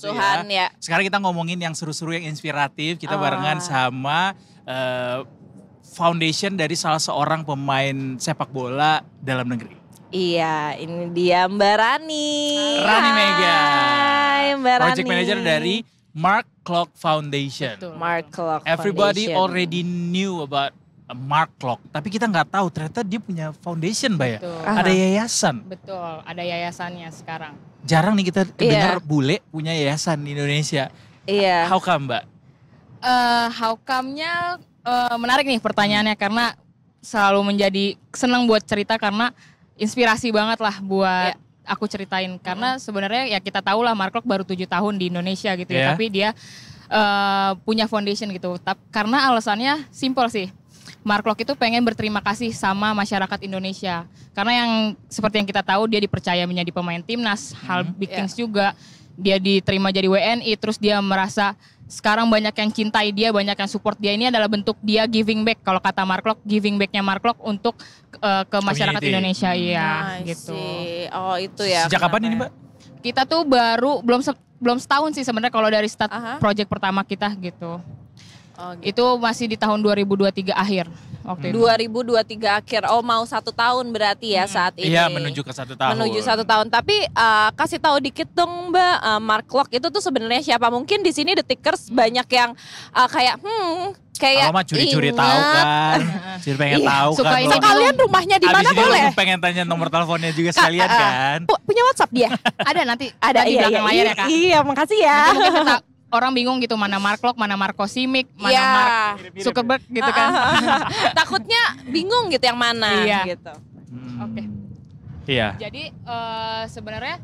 musuhan gitu ya. ya. Sekarang kita ngomongin yang seru-seru, yang inspiratif. Kita barengan sama foundation dari salah seorang pemain sepak bola dalam negeri. Iya, ini dia Mbak Rani. Rani Mega. Hai Mbak Rani. Project Manager dari Mark Klok Foundation. Betul. Mark Klok Everybody Foundation. already knew about Mark Klok, tapi kita nggak tahu ternyata dia punya foundation, Mbak ya. Betul. Ada yayasan. Betul, ada yayasannya sekarang. Jarang nih kita Iya. dengar bule punya yayasan di Indonesia. Iya. How come, Mbak? How come-nya menarik nih pertanyaannya karena selalu menjadi senang buat cerita karena inspirasi banget lah buat aku ceritain. Karena sebenarnya ya kita tahu lah Mark Klok baru 7 tahun di Indonesia gitu ya. Yeah. Tapi dia punya foundation gitu. Karena alasannya simple sih. Mark Klok itu pengen berterima kasih sama masyarakat Indonesia. Karena yang seperti yang kita tahu dia dipercaya menjadi pemain timnas, hal big things juga. Dia diterima jadi WNI, terus dia merasa sekarang banyak yang cintai dia, banyak yang support dia. Ini adalah bentuk dia giving back. Kalau kata Mark Klok, giving back-nya Mark Klok untuk ke masyarakat Community. Indonesia. Iya, I gitu. see. Oh itu ya. Sejak kapan kenapa ini, ya? Mbak? Kita tuh baru belum setahun sih sebenarnya kalau dari start Aha. project pertama kita gitu. Oh, gitu. Itu masih di tahun 2023 akhir waktu itu. 2023 akhir. Oh mau 1 tahun berarti ya saat ini. Iya, menuju ke 1 tahun. Menuju 1 tahun. Tapi kasih tahu dikit dong Mbak, Mark Klok itu tuh sebenarnya siapa? Mungkin di sini Detikers banyak yang kayak kayak Kalau mah curi-curi ingat. tahu kan. Curi pengen Iya, tahu suka kan. ini So Kalau- kalian rumahnya di Abis mana ini boleh? langsung pengen tanya nomor teleponnya juga sekalian kan. Punya WhatsApp dia? Ada nanti Ada di belakang layar ya Kak. Iya, makasih ya. Nanti mungkin orang bingung gitu mana Mark Klok, mana Marco Simic, mana Iya. Mark Zuckerberg gitu kan. Takutnya bingung gitu yang mana Iya. gitu. Oke. Iya. Jadi sebenarnya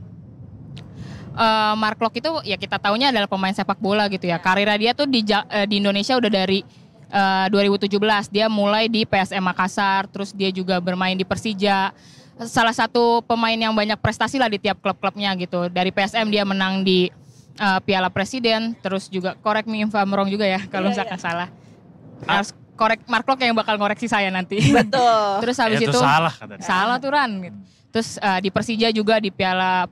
Mark Klok itu ya kita taunya adalah pemain sepak bola gitu ya. Karirnya dia tuh di Indonesia udah dari 2017. Dia mulai di PSM Makassar, terus dia juga bermain di Persija. Salah satu pemain yang banyak prestasi lah di tiap klub-klubnya gitu. Dari PSM dia menang di Piala Presiden, terus juga correct me if I'm wrong juga ya kalau misalkan salah. Harus korek Mark Klok yang bakal koreksi saya nanti. Betul. Terus habis Ya, itu salah katanya. salah tuh Ran gitu. Terus di Persija juga di Piala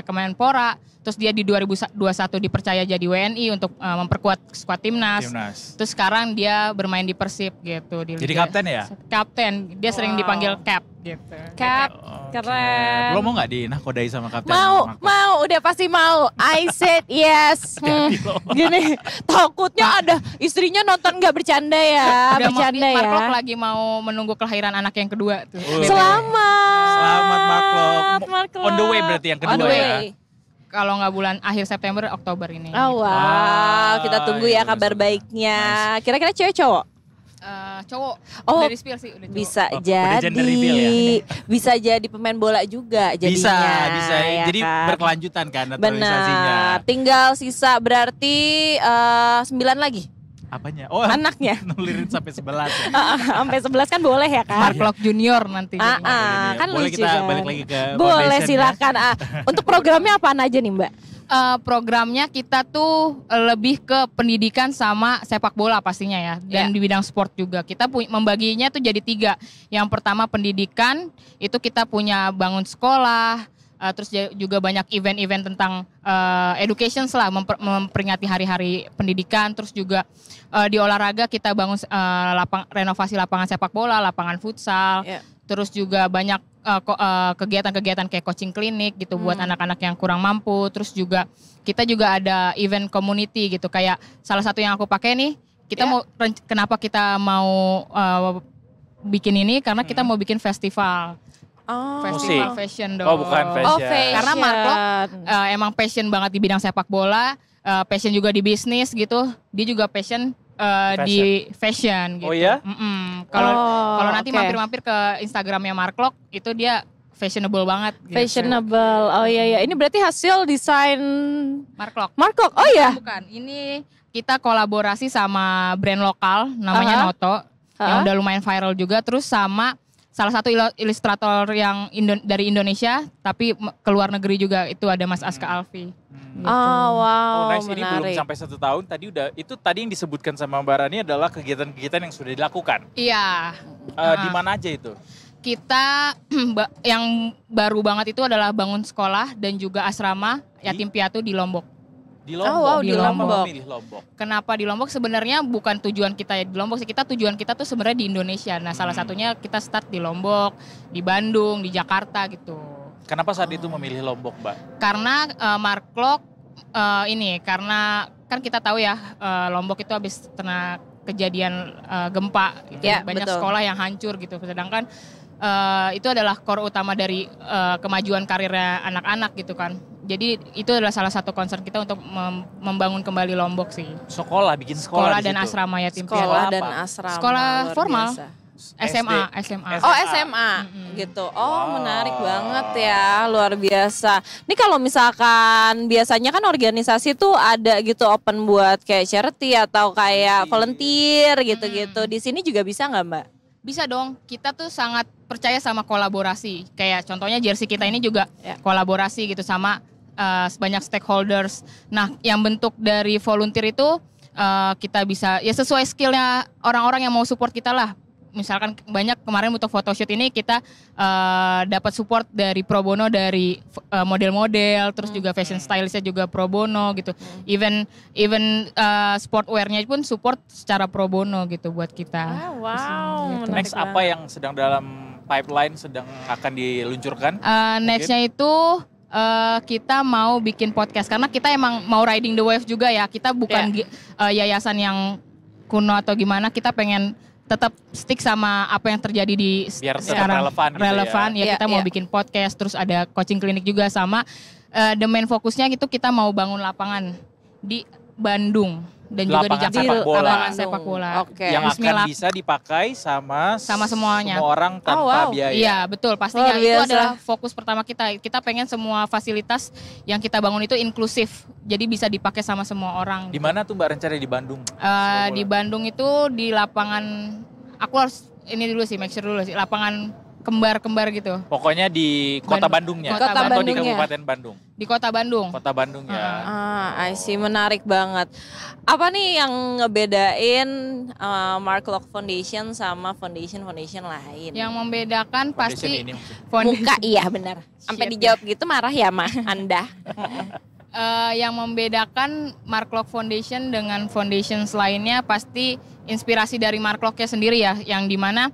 Kemenpora. Terus dia di 2021 dipercaya jadi WNI untuk memperkuat skuad timnas. Terus sekarang dia bermain di Persib gitu. Jadi kapten ya? Kapten. Dia sering Wow. dipanggil Cap gitu. Cap, Oke. keren. Lo mau gak dinakodai sama kapten? Mau, Mark Klok? mau, udah pasti mau. I said yes. Gini, takutnya ada istrinya nonton nggak bercanda ya, Udah bercanda Mark ya. Klok lagi mau menunggu kelahiran anak yang kedua tuh. Selamat. Selamat Mark Klok. Mark Klok. On the way berarti yang kedua On the way. ya? Kalau nggak bulan akhir September, Oktober ini. Oh wow, Ah, kita tunggu iya, ya kabar bener. baiknya. Kira-kira cewek cowok? Cowok. Oh, Dari Spill sih udah cowok. Bisa Oh, udah jadi, gender reveal ya? bisa jadi pemain bola juga jadinya. Bisa. ya Jadi kan? berkelanjutan kan naturalisasinya. Benar. Tinggal sisa berarti 9 lagi Apanya? Oh, anaknya. nulirin sampai 11 ya. Sampai 11 kan boleh ya kan? Mark Klok Junior nanti. jadinya. Kan Boleh lucu kita kan? balik lagi ke Boleh foundation ya? silakan. Untuk programnya apaan aja nih Mbak? Programnya kita tuh lebih ke pendidikan sama sepak bola pastinya ya, dan di bidang sport juga. Kita membaginya tuh jadi 3. Yang pertama pendidikan, itu kita punya bangun sekolah, terus juga banyak event-event tentang education lah, memperingati hari-hari pendidikan. Terus juga di olahraga kita bangun renovasi lapangan sepak bola, lapangan futsal. Yeah. Terus juga banyak kegiatan-kegiatan kayak coaching klinik gitu buat anak-anak yang kurang mampu. Terus juga kita juga ada event community gitu, kayak salah satu yang aku pakai nih, kita mau kenapa kita mau bikin ini karena kita mau bikin festival. Festival Musik. fashion dong. Oh, bukan fashion. Oh, fashion. Karena Mark Klok emang passion banget di bidang sepak bola, passion juga di bisnis gitu. Dia juga passion di fashion gitu. Oh iya? Kalau nanti oke. mampir-mampir ke Instagramnya Mark Klok, itu dia fashionable banget. Gitu. Fashionable. Oh iya ya. Ini berarti hasil desain Mark Klok. Mark Klok. Oh ya. Bukan, ini kita kolaborasi sama brand lokal namanya Noto, yang udah lumayan viral juga. Terus sama salah satu ilustrator yang dari Indonesia, tapi ke luar negeri juga, itu ada Mas Aska Alfi. Gitu. Oh Oh, wow, nice. Ini belum menarik. sampai 1 tahun. Tadi yang disebutkan sama Mbak Rani adalah kegiatan-kegiatan yang sudah dilakukan. Iya. Di mana aja itu? Kita yang baru banget itu adalah bangun sekolah dan juga asrama yatim piatu di Lombok. Di Lombok. wow, di Kenapa Lombok. memilih Lombok? Kenapa di Lombok? Sebenarnya bukan tujuan kita ya di Lombok sih. Tujuan kita tuh sebenarnya di Indonesia. Nah, salah satunya kita start di Lombok, di Bandung, di Jakarta gitu. Kenapa saat itu memilih Lombok, Mbak? Karena Mark Klok karena kan kita tahu ya Lombok itu habis kena kejadian gempa gitu. Ya, Banyak betul. sekolah yang hancur gitu. Sedangkan itu adalah core utama dari kemajuan karirnya anak-anak gitu kan. Jadi itu adalah salah satu concern kita untuk membangun kembali Lombok sih. Bikin Sekolah di dan situ. asrama yatim Sekolah piatu. Apa? dan asrama. Sekolah luar formal. biasa. SMA. Oh SMA gitu. Oh Wow. menarik banget ya, luar biasa. Ini kalau misalkan biasanya kan organisasi tuh ada gitu open buat kayak charity atau kayak volunteer gitu-gitu. Di sini juga bisa nggak Mbak? Bisa dong, kita tuh sangat percaya sama kolaborasi. Kayak contohnya jersey kita ini juga Ya. kolaborasi gitu sama banyak stakeholders. Nah, yang bentuk dari volunteer itu kita bisa ya sesuai skillnya orang-orang yang mau support kita lah. Misalkan banyak kemarin untuk photoshoot ini kita dapat support dari pro bono dari model-model, terus juga fashion stylistnya juga pro bono gitu. Even sportwear-nya pun support secara pro bono gitu buat kita. Wow. Gitu. menarik Next apa banget. yang sedang dalam pipeline sedang akan diluncurkan? Nextnya itu kita mau bikin podcast karena kita emang mau riding the wave juga ya. Kita bukan yayasan yang kuno atau gimana. Kita pengen tetap stick sama apa yang terjadi di Biar tetap sekarang relevan gitu ya. ya. Kita mau bikin podcast, terus ada coaching klinik juga sama the main fokusnya itu kita mau bangun lapangan di Bandung dan juga di Lapangan Jakarta. sepak bola. Lapangan sepak bola. Oke. Yang akan Bismillah. bisa dipakai sama semuanya. semua orang tanpa wow. biaya. Iya betul, pastinya Luar itu biasa. adalah fokus pertama kita. Kita pengen semua fasilitas yang kita bangun itu inklusif, jadi bisa dipakai sama semua orang. Di mana tuh Mbak rencana di Bandung? Di Bandung itu di lapangan, aku harus ini dulu sih, make sure dulu sih, lapangan kembar-kembar gitu. Pokoknya di kota Bandungnya. Kota atau di Bandungnya. Kabupaten Bandung. Di kota Bandung. Kota Bandung ya. I see, menarik banget. Apa nih yang ngebedain Mark Klok Foundation sama foundation lain? Yang membedakan Foundation pasti ini maksudnya. Muka iya benar. Sampai Shit, dijawab gitu marah ya mah Anda. Yang membedakan Mark Klok Foundation dengan foundations lainnya pasti inspirasi dari Mark Kloknya sendiri ya, yang dimana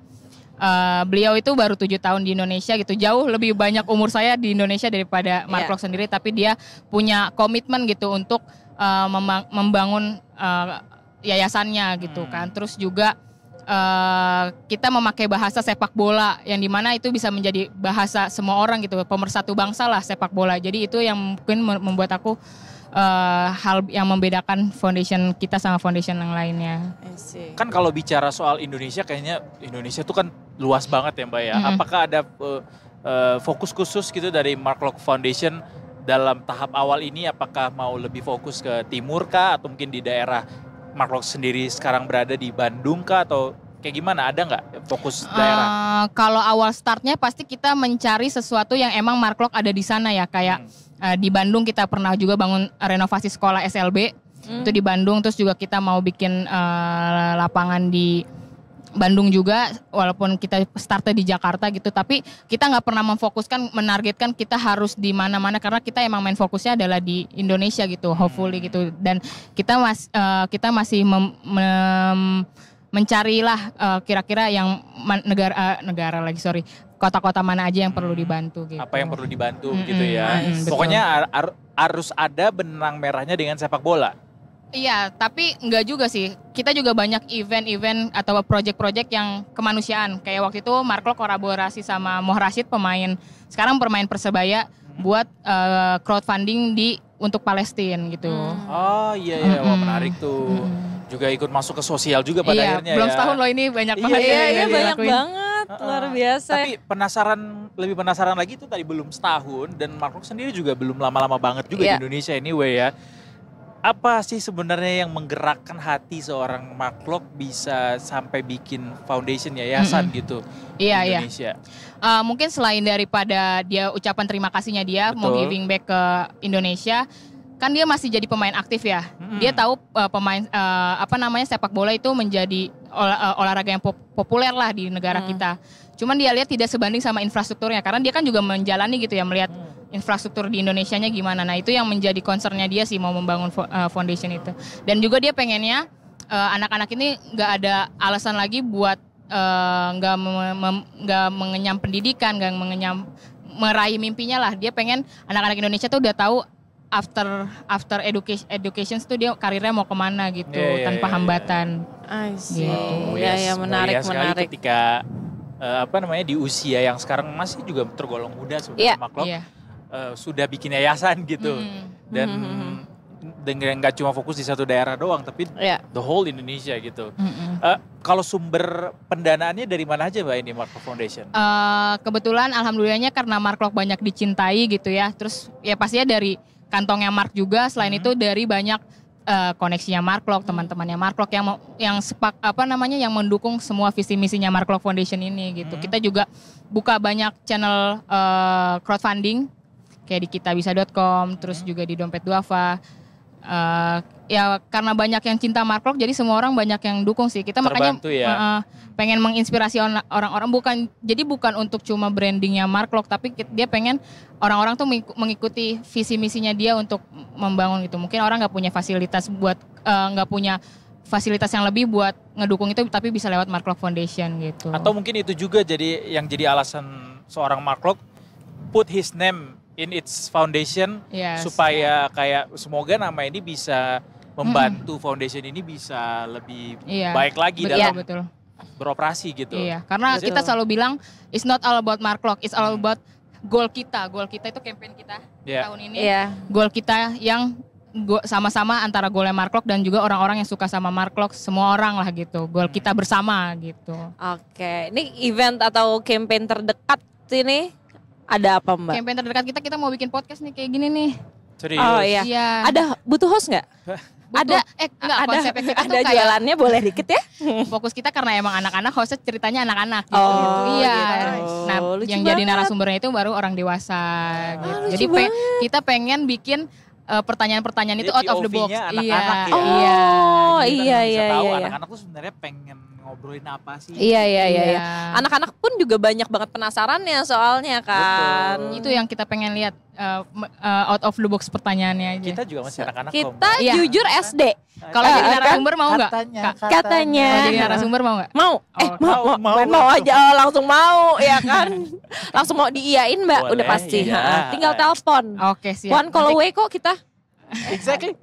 beliau itu baru 7 tahun di Indonesia gitu, jauh lebih banyak umur saya di Indonesia daripada Mark Klok sendiri, tapi dia punya komitmen gitu untuk membangun yayasannya gitu kan. Terus juga kita memakai bahasa sepak bola yang dimana itu bisa menjadi bahasa semua orang gitu, pemersatu bangsa lah sepak bola. Jadi itu yang mungkin membuat aku hal yang membedakan foundation kita sama foundation yang lainnya. Kan kalau bicara soal Indonesia, kayaknya Indonesia tuh kan luas banget ya Mbak ya. Apakah ada fokus khusus gitu dari Mark Klok Foundation dalam tahap awal ini? Apakah mau lebih fokus ke timur kah? Atau mungkin di daerah Mark Klok sendiri sekarang berada di Bandung kah? Atau kayak gimana? Ada nggak fokus daerah? Kalau awal startnya pasti kita mencari sesuatu yang emang Mark Klok ada di sana ya. Kayak di Bandung kita pernah juga bangun renovasi sekolah SLB. Itu di Bandung, terus juga kita mau bikin lapangan di Bandung juga, walaupun kita startnya di Jakarta gitu, tapi kita nggak pernah memfokuskan, menargetkan kita harus di mana-mana karena kita emang main fokusnya adalah di Indonesia gitu, hopefully gitu. Dan kita masih mencarilah kira-kira yang kota-kota mana aja yang perlu dibantu gitu. Apa yang perlu dibantu gitu ya. betul. Pokoknya harus ada benang merahnya dengan sepak bola. Iya, tapi enggak juga sih. Kita juga banyak event-event atau project-project yang kemanusiaan. Kayak waktu itu Mark Klok kolaborasi sama Moh Rashid, sekarang pemain Persebaya, buat crowdfunding untuk Palestina gitu. Oh iya, wah menarik tuh. Juga ikut masuk ke sosial juga pada akhirnya belum ya. setahun loh ini, banyak banget. Iya banyak dilakuin. banget, luar biasa. Tapi lebih penasaran lagi itu tadi belum setahun dan Mark Klok sendiri juga belum lama-lama banget juga di Indonesia anyway ya. Apa sih sebenarnya yang menggerakkan hati seorang Mark Klok bisa sampai bikin foundation yayasan gitu di Indonesia? Mungkin selain daripada dia ucapan terima kasihnya dia mau giving back ke Indonesia, kan dia masih jadi pemain aktif ya. Dia tahu sepak bola itu menjadi olahraga yang populer lah di negara kita. Cuman dia lihat tidak sebanding sama infrastrukturnya, karena dia kan juga menjalani gitu ya, melihat infrastruktur di Indonesianya gimana. Nah itu yang menjadi concernnya dia sih, mau membangun foundation itu. Dan juga dia pengennya anak-anak ini nggak ada alasan lagi buat nggak mengenyam pendidikan, nggak mengenyam meraih mimpinya lah. Dia pengen anak-anak Indonesia tuh udah tahu after education tuh dia karirnya mau kemana gitu, tanpa hambatan. I see. Gitu. Ya menarik. Ketika di usia yang sekarang masih juga tergolong muda sebenarnya, Mark Klok sudah bikin yayasan gitu. Dan dengan nggak cuma fokus di satu daerah doang, tapi the whole Indonesia gitu. Kalau sumber pendanaannya dari mana aja Mbak ini Mark Klok Foundation? Kebetulan alhamdulillahnya karena Mark Klok banyak dicintai gitu ya. Terus ya pastinya dari kantongnya Mark juga. Selain itu dari banyak koneksinya Mark Klok, teman-temannya Mark Klok yang yang mendukung semua visi misinya Mark Klok Foundation ini gitu. Kita juga buka banyak channel crowdfunding kayak di kitabisa.com, terus juga di Dompet Duafa. Ya karena banyak yang cinta Mark Klok, jadi semua orang banyak yang dukung sih. Kita terbantu, makanya pengen menginspirasi orang-orang, bukan untuk cuma brandingnya Mark Klok, tapi dia pengen orang-orang tuh mengikuti visi misinya dia untuk membangun gitu. Mungkin orang nggak punya fasilitas yang lebih buat ngedukung itu, tapi bisa lewat Mark Klok Foundation gitu. Atau mungkin itu juga jadi alasan seorang Mark Klok put his name in its foundation, supaya kayak semoga nama ini bisa membantu foundation ini bisa lebih baik lagi dalam beroperasi gitu. Iya, karena kita selalu bilang it's not all about Mark Klok, it's all about goal kita. Goal kita itu campaign kita tahun ini. Goal kita yang sama-sama antara goalnya Mark Klok dan juga orang-orang yang suka sama Mark Klok, semua orang lah gitu. Goal kita bersama gitu. Oke, ini event atau campaign terdekat ini ada apa Mbak? Campaign terdekat kita mau bikin podcast nih kayak gini nih. Serius? Oh iya. Ada butuh host nggak? Ada, konsepnya kita ada jualannya boleh dikit ya? Fokus kita karena emang anak-anak, hostnya ceritanya anak-anak gitu. Oh, iya. Gitu. Nah, yang jadi narasumbernya itu baru orang dewasa gitu. Jadi kita pengen bikin pertanyaan-pertanyaan itu out of the box. Anak-anak ya. Oh iya. Anak-anak tuh sebenarnya pengen ngobrolin apa sih? Iya. Anak-anak pun juga banyak banget penasarannya soalnya kan. Betul. Itu yang kita pengen lihat out of the box pertanyaannya aja. Kita juga masih anak-anak. Kita jujur SD. Kalau jadi narasumber mau nggak? Katanya. Kalau jadi narasumber mau nggak? Mau. Mau aja langsung mau ya kan. Langsung mau diiyain Mbak, udah pasti. Tinggal telepon. Oke, siap. One call away kok kita. Exactly.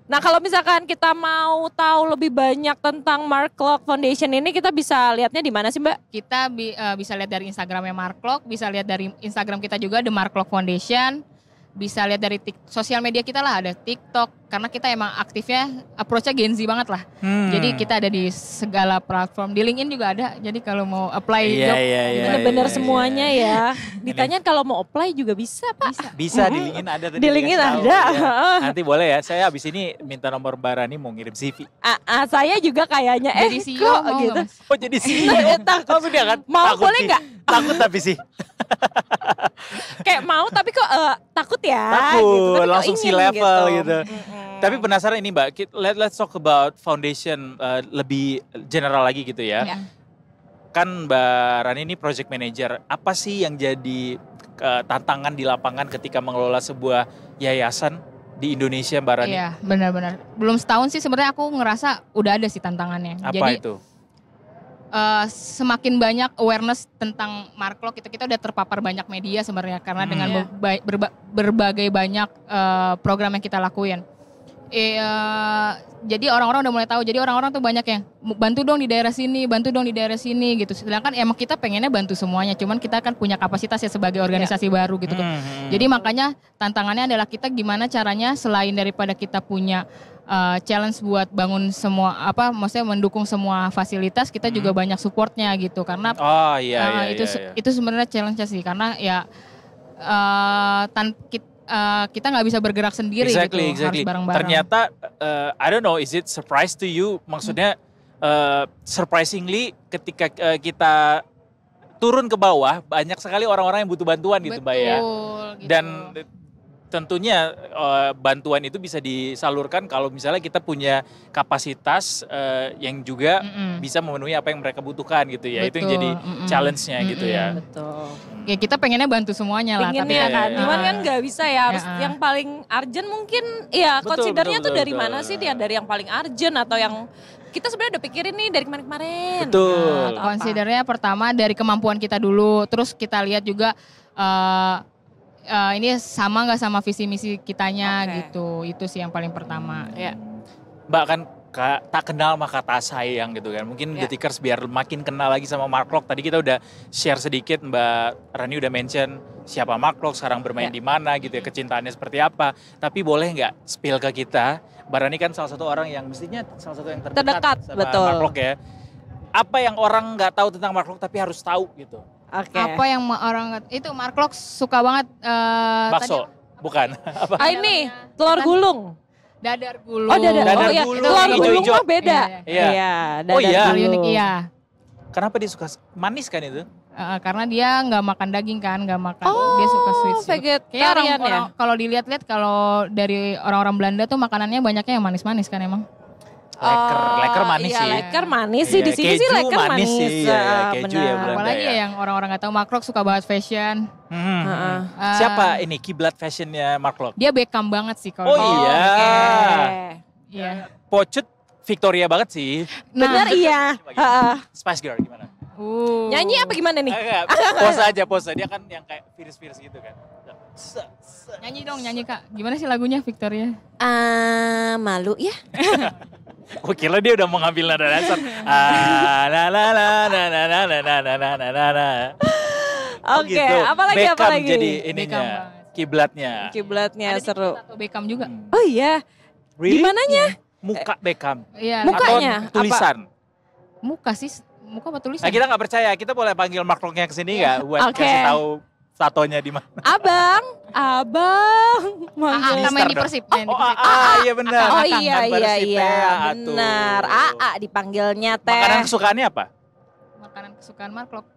Nah kalau misalkan kita mau tahu lebih banyak tentang Mark Klok Foundation ini, kita bisa lihatnya di mana sih Mbak? Kita bisa lihat dari Instagramnya Mark Klok, bisa lihat dari Instagram kita juga The Mark Klok Foundation, bisa lihat dari sosial media kita lah, ada TikTok, karena kita emang aktifnya approach-nya Gen Z banget lah. Jadi kita ada di segala platform, di LinkedIn juga ada. Jadi kalau mau apply job, bener-bener semuanya ya. Ditanya kalau mau apply juga bisa Pak. Bisa di LinkedIn ada. Di LinkedIn ada. Nanti boleh ya, saya abis ini minta nomor Mbak Rani mau ngirim CV. Saya juga kayaknya jadi CEO mau gitu. Oh jadi CEO. Takut dia kan? Mau boleh nggak? Takut tapi sih. Kayak mau tapi kok takut ya. Takut, gitu. Tapi langsung si level gitu. Tapi penasaran ini Mbak, let's talk about foundation lebih general lagi gitu ya. Kan Mbak Rani ini project manager, apa sih yang jadi tantangan di lapangan ketika mengelola sebuah yayasan di Indonesia Mbak Rani? Iya benar-benar, belum setahun sih sebenarnya aku ngerasa udah ada sih tantangannya. Apa jadi, itu? Semakin banyak awareness tentang Mark Klok, kita udah terpapar banyak media sebenarnya karena dengan berbagai banyak program yang kita lakuin. Jadi orang-orang udah mulai tahu. Jadi orang-orang tuh banyak yang bantu dong di daerah sini gitu. Sedangkan emang kita pengennya bantu semuanya. Cuman kita kan punya kapasitas ya sebagai organisasi baru gitu. Jadi makanya tantangannya adalah kita gimana caranya selain daripada kita punya challenge buat bangun semua maksudnya mendukung semua fasilitas, kita juga banyak supportnya gitu. Karena itu sebenarnya challenge-nya sih, karena ya kita nggak bisa bergerak sendiri gitu, harus bareng-bareng. Ternyata I don't know, is it surprise to you? Maksudnya surprisingly ketika kita turun ke bawah banyak sekali orang-orang yang butuh bantuan gitu Mbak ya. Gitu. Dan tentunya bantuan itu bisa disalurkan kalau misalnya kita punya kapasitas yang juga bisa memenuhi apa yang mereka butuhkan gitu ya. Itu yang jadi challenge-nya gitu ya. Betul. Ya kita pengennya bantu semuanya lah. Pengennya tapi kan, Iya. cuman kan nggak bisa ya, harus yang paling urgent mungkin, ya Betul, considernya betul, tuh dari betul. mana sih dia, dari yang paling urgent atau yang kita sebenarnya udah pikirin nih dari kemarin-kemarin. Betul. Atau apa? Considernya pertama dari kemampuan kita dulu, terus kita lihat juga ini sama nggak sama visi misi kitanya Oke. gitu. Itu sih yang paling pertama. Ya. Mbak kan tak kenal maka tak sayang gitu kan. Mungkin Ya. The Tickers biar makin kenal lagi sama Mark Locke. Tadi kita udah share sedikit, Mbak Rani udah mention siapa Mark Locke, sekarang bermain Ya. di mana gitu ya, kecintaannya seperti apa. Tapi boleh nggak spill ke kita? Mbak Rani kan salah satu orang yang mestinya salah satu yang terdekat sama betul. Mark Locke ya. Apa yang orang nggak tahu tentang Mark Locke tapi harus tahu gitu? Oke. Apa yang orang itu Mark Locke suka banget Bakso? Bukan. Apa? Ah ini telur gulung. dadar gulung. Oh dadar. Dadar Oh iya, gulung, telur gulung hijau-hijau. mah beda. Iya. Iya, Oh dadar iya. Paling gulung. unik iya. Kenapa dia suka manis kan itu? Karena dia nggak makan daging kan, nggak makan. Oh, Dia suka sweet. vegetarian Kayaknya ya? kalau dilihat-lihat kalau dari orang-orang Belanda tuh makanannya banyaknya yang manis-manis kan emang. Leker manis iya, sih. Leker manis sih, Iya, di sini sih keju leker manis manis. sih, iya, Ah, keju benar. ya Belanda. Apalagi ya. ya yang orang-orang nggak tahu Mark Locke suka banget fashion. Heeh. Siapa ini kiblat fashionnya Mark Locke? Dia Beckham banget sih kalau. Oh dia. iya. Oke. Iya. Pocut Victoria banget sih. Benar iya. Heeh. Spice Girl gimana? Nyanyi apa gimana nih? Enggak, pose aja pose. Dia kan yang kayak virus-virus gitu kan. Nyanyi dong, nyanyi Kak. Gimana sih lagunya Victoria? Malu ya? Gue kira dia udah mau ngambil nada dasar. La la la na na na na na na na na na. Oh, Oke, apalagi Beckham apalagi? jadi Beckham ininya, banget. kiblatnya. Kiblatnya Ada seru. Tato Beckham juga. Oh iya, Really? di mananya? Muka Beckham. Iya. Mukanya, Atau tulisan. Muka sih, muka apa tulisan? Nah, kita nggak percaya, kita boleh panggil Mark Locke-nya ke sini nggak buat Oke. kasih tahu tatonya di mana? Abang, Aa, Manggil. main di dong. Persib. main di Oh, Persib. iya benar. Oh Kan iya baru iya si iya, Pea, atuh. benar. AA dipanggilnya teh. Makanan kesukaannya apa? Makanan kesukaan Mark Locke.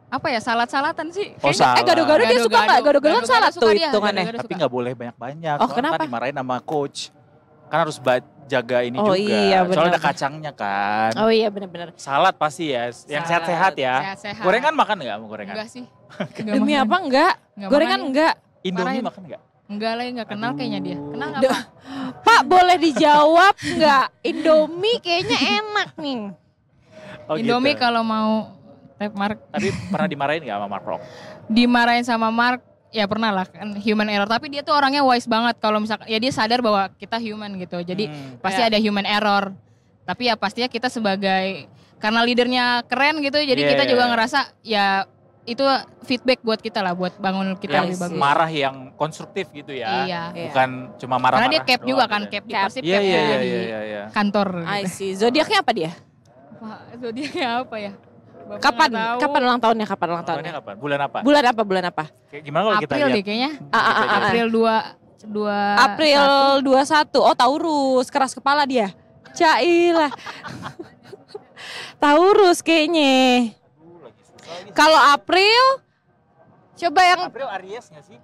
Apa ya, salad-salatan sih. Oh, Kayaknya- salad. Gado-gado dia suka nggak? Gado-gado kan Gado-gado salad suka tuh dia, hitungannya. gado-gado Tapi suka. nggak boleh banyak-banyak. Oh, soalnya kenapa? ntar dimarahin sama coach. Kan harus jaga ini Oh, juga. iya, benar. Soalnya ada kacangnya kan. Oh iya benar-benar. Salad pasti ya, yang Salad. sehat-sehat ya. Sehat-sehat. Gorengan makan nggak mau gorengan? Enggak sih. Demi apa enggak? Nggak Gorengan makan. enggak? Indomie Marahin. makan nggak? Enggak lah, enggak kenal kayaknya dia. Kenal nggak, Duh. Pak? Pak boleh dijawab enggak? Indomie kayaknya enak nih. Oh, Indomie gitu. kalau mau tap Mark Tapi pernah dimarahin nggak sama Mark Locke? dimarahin sama Mark, ya pernah lah, kan human error. Tapi dia tuh orangnya wise banget kalau misalkan ya dia sadar bahwa kita human gitu. Jadi pasti Ya. ada human error. Tapi ya pastinya kita sebagai karena leadernya keren gitu, jadi Iya, kita iya, juga iya. ngerasa ya itu feedback buat kita lah, buat bangun kita yang lebih bagus. marah yang konstruktif gitu ya. Iya. Bukan cuma marah-marah. Karena dia cap doang juga gitu kan, ya. cap di Cap. Persib, Iya, cap iya, iya, di iya, iya. kantor. I Gitu. see. Zodiaknya apa dia? Pak, zodiaknya apa ya? Bapak Kapan? nggak tahu. Kapan ulang tahunnya? Kapan ulang Tahunnya tahunnya? kapan? Bulan apa? Bulan apa? Bulan apa? Kayak gimana kalau kita April lihat? deh kayaknya. Ah. April 2 April 21. Oh Taurus, keras kepala dia. Cailah. Taurus kayaknya. Kalau April, coba yang April Aries nggak sih?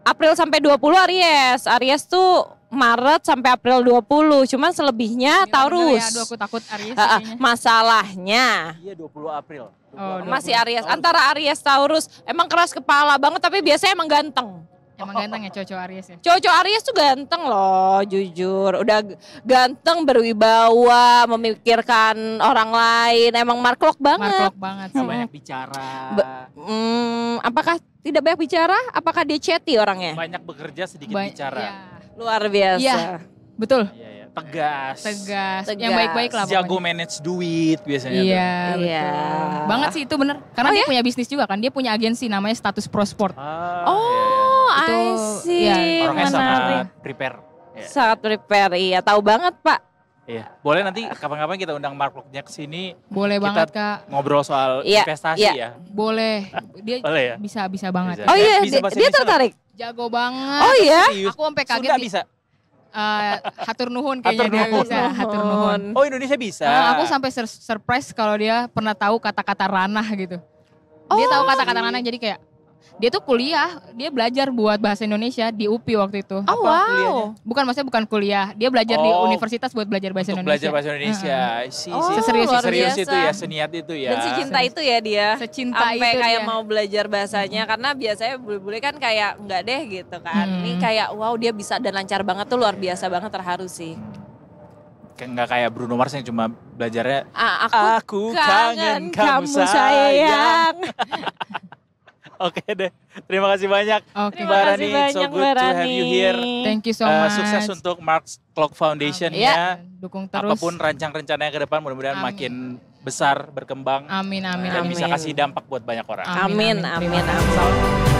April sampai 20 Aries. Aries tuh Maret sampai April 20. Cuman selebihnya Taurus. Ya, aduh aku takut Aries Ah, kayaknya. Masalahnya Iya 20 April. Oh, masih Aries. Antara Aries Taurus. Emang keras kepala banget tapi biasanya emang ganteng. Emang ganteng ya cowok Aries ya. Cowok Aries tuh ganteng loh, jujur. Udah ganteng, berwibawa, memikirkan orang lain. Emang Mark Locke Mark banget. Locke banget sih. Banyak bicara. Apakah tidak banyak bicara? Apakah dia chatty orangnya? Banyak bekerja sedikit Ba- bicara. Iya, Luar biasa. Iya. betul. Iya, iya. Tegas. Tegas. Tegas. Yang baik-baik lah Jago pokoknya. manage duit biasanya tuh. Iya, Iya. betul. Banget sih itu bener. Karena dia punya bisnis juga kan. Dia punya agensi namanya Status Pro Sport. Oh, Itu, I see. iya. Orangnya Menarik. sangat prepare. Iya. Sangat prepare, iya. Tahu banget, Pak. Iya. Boleh nanti kapan-kapan kita undang Mark Locke-nya ke sini Boleh Kita- banget Kak. ngobrol soal Iya, investasi iya. ya. Boleh. Dia Boleh ya? bisa banget. Bisa. Oh iya, Bisa bahasa dia Indonesia tertarik. Jago banget. Oh iya. Serius? Aku sampai kaget Sunda nih. bisa. Hatur nuhun kayaknya Hatur dia nuhun. bisa. Hatur nuhun. Oh Indonesia bisa. Aku sampai surprise kalau dia pernah tahu kata-kata ranah gitu. Dia tahu kata-kata ranah jadi kayak Dia tuh kuliah, dia belajar buat bahasa Indonesia di UPI waktu itu. Oh wow. Bukan kuliah, dia belajar di universitas buat belajar bahasa Untuk Indonesia. belajar bahasa Indonesia. Seserius itu ya, seniat itu ya. Dan secinta itu ya dia. Secinta sampai itu kayak dia. mau belajar bahasanya karena biasanya bule-bule kan kayak enggak deh gitu kan. Ini kayak wow dia bisa dan lancar banget tuh, luar biasa banget, terharu sih. Nggak kayak Bruno Mars yang cuma belajarnya Aku kangen kamu sayang. Oke deh, terima kasih banyak Oke. Mbak Rani. So good to have you here. Thank you so much. Sukses untuk Mark's Clock Foundation ya. Dukung terus. Apapun rencana-rencananya ke depan mudah-mudahan makin besar, berkembang. Amin. Dan bisa kasih dampak buat banyak orang. Amin. Terima kasih.